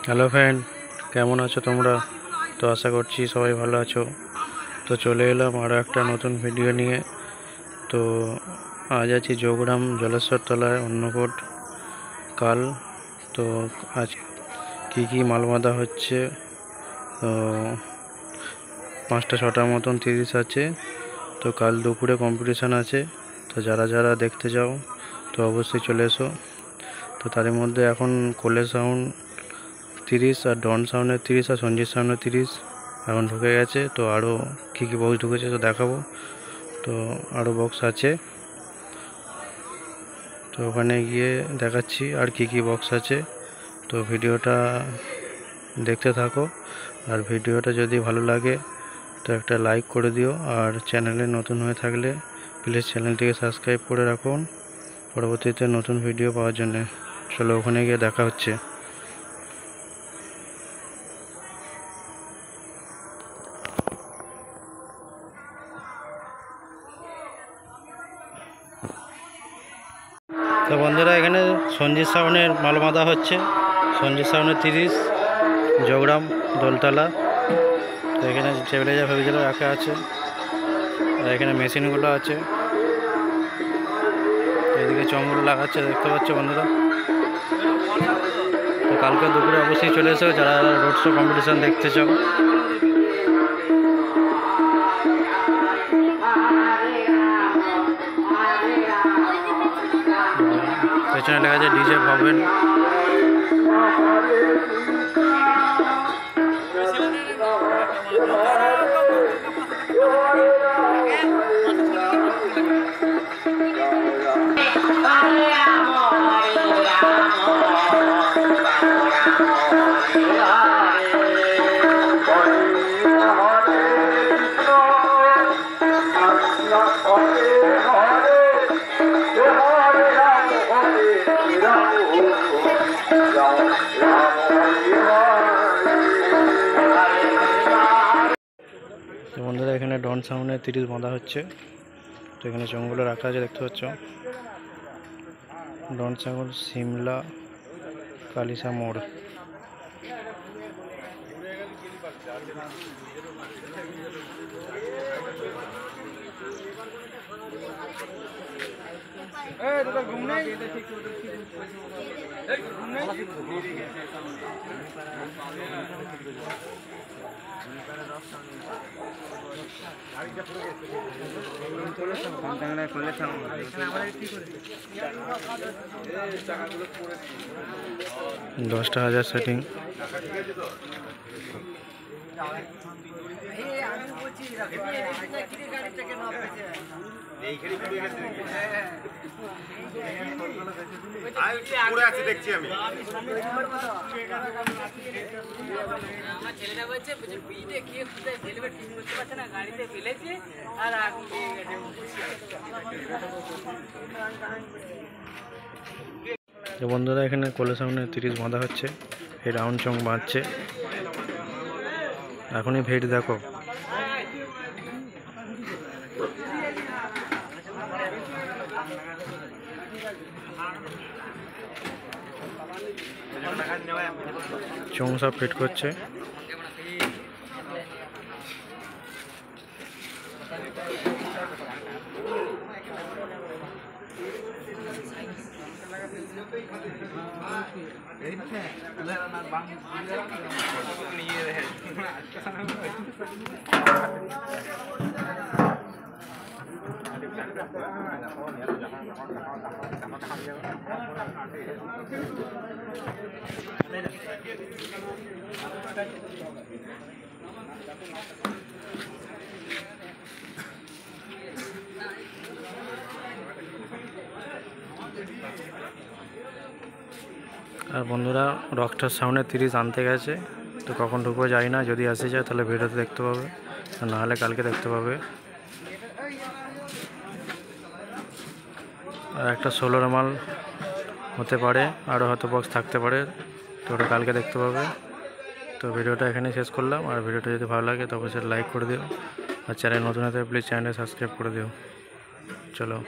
Hello friend, কেমন আছো তোমরা? তো আশা করছি সবাই ভালো আছো। তো চলে এলাম আরও একটা নতুন ভিডিও নিয়ে। তো আজ আছি যোগগ্রাম জলেশ্বর তলায় অন্নকূট কাল। তো আজ কি কি মাল বাঁধা হচ্ছে, তো 5টা 6টার মতন 30 আছে। তো কাল দুপুরে কম্পিটিশান আছে। তো যারা যারা দেখতে যাও তো অবশ্যই চলে এসো। তো তার মধ্যে এখন কোলে সাউন্ড 30 আর ডন সাউন্ডের 30 আর সঞ্জিত সাউন্ডের 30 এখন ঢুকে গেছে। তো আরও কী কী বক্স ঢুকেছে তো দেখাবো। তো আরও বক্স আছে, তো ওখানে গিয়ে দেখাচ্ছি আর কি কি বক্স আছে। তো ভিডিওটা দেখতে থাকো, আর ভিডিওটা যদি ভালো লাগে তো একটা লাইক করে দিও, আর চ্যানেলে নতুন হয়ে থাকলে প্লিজ চ্যানেলটিকে সাবস্ক্রাইব করে রাখুন পরবর্তীতে নতুন ভিডিও পাওয়ার জন্য। চলো ওখানে গিয়ে দেখা হচ্ছে। তো বন্ধুরা, এখানে সঞ্জিত সাউন্ডের মাল বাঁধা হচ্ছে। সঞ্জিত সাউন্ডের 30 যোগগ্রাম দোলতলা। তো এখানে টেবিলেজার ফেবিজার রাখা আছে, আর এখানে মেশিনগুলো আছে। এদিকে চমগুলো লাগাচ্ছে, দেখতে পাচ্ছ বন্ধুরা। তো কালকে দুপুরে অবশ্যই চলে এসো যারা রোড শো কম্পিটিশান দেখতে চাও। পেছনে লেখা আছে ডিজে ভবেন। তো বন্ধুরা, এখানে ডন সাউন্ডের 30 বাঁধা হচ্ছে। তো এখানে চোঙগুলো রাখা আছে, দেখতে পাচ্ছ। ডন সাউন্ড সিমলা কালিসা মোড়। দশটা হাজার সেটিং। দেখছি আমি তো বন্ধুরা, এখানে কোলে সাউন্ডের 30 বাঁধা হচ্ছে। এই রাউন্ড চং বাঁধছে, এখনই ভেট দেখো। চং সব ফিট করছে। আর বন্ধুরা, রকস্টার সাউন্ডের 30 আনতে গেছে। তো কখন ঢুকবো যাই না, যদি আসে যায় তাহলে ভিডিওতে দেখতে পাবে, আর নাহলে কালকে দেখতে পাবে। আর একটা 16 মাল হতে পারে, আরও হয়তো বক্স থাকতে পারে, তো ওটা কালকে দেখতে পাবে। তো ভিডিওটা এখানে শেষ করলাম, আর ভিডিওটা যদি ভালো লাগে তো অবশ্যই লাইক করে দিও, আর চ্যানেল নতুন হতে প্লিজ চ্যানেলটা সাবস্ক্রাইব করে দিও। চলো।